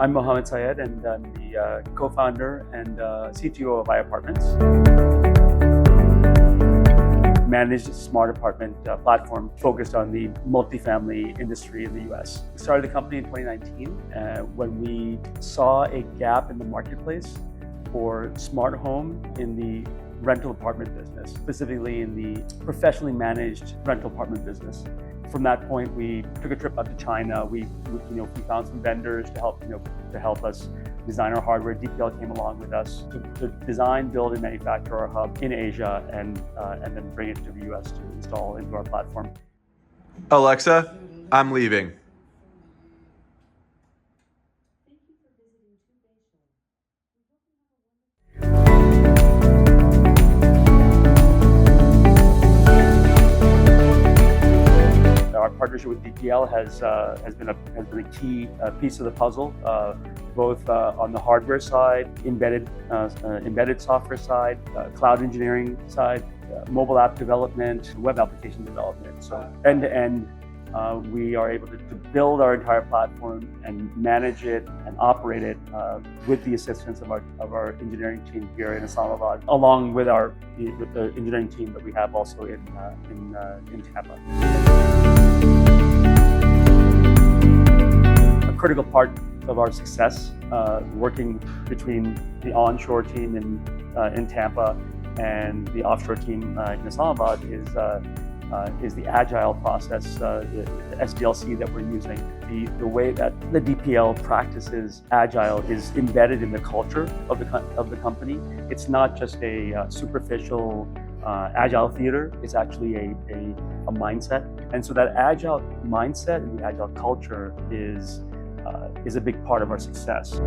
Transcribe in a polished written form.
I'm Mohammed Syed, and I'm the co-founder and CTO of iApartments. Managed smart apartment platform focused on the multifamily industry in the US. We started the company in 2019 when we saw a gap in the marketplace for smart home in the rental apartment business, specifically in the professionally managed rental apartment business. From that point, we took a trip out to China. We found some vendors to help us design our hardware. DPL came along with us to design, build, and manufacture our hub in Asia, and then bring it to the US to install into our platform. Alexa, I'm leaving. Our partnership with DPL has been a key piece of the puzzle, both on the hardware side, embedded software side, cloud engineering side, mobile app development, web application development. So end to end, we are able to build our entire platform and manage it and operate it with the assistance of our engineering team here in Islamabad, along with the engineering team that we have also in Tampa. A critical part of our success, working between the onshore team in Tampa and the offshore team in Islamabad, is the agile process, the SDLC that we're using. The way that the DPL practices agile is embedded in the culture of the company. It's not just a superficial agile theater. It's actually a mindset. And so that agile mindset and the agile culture is a big part of our success.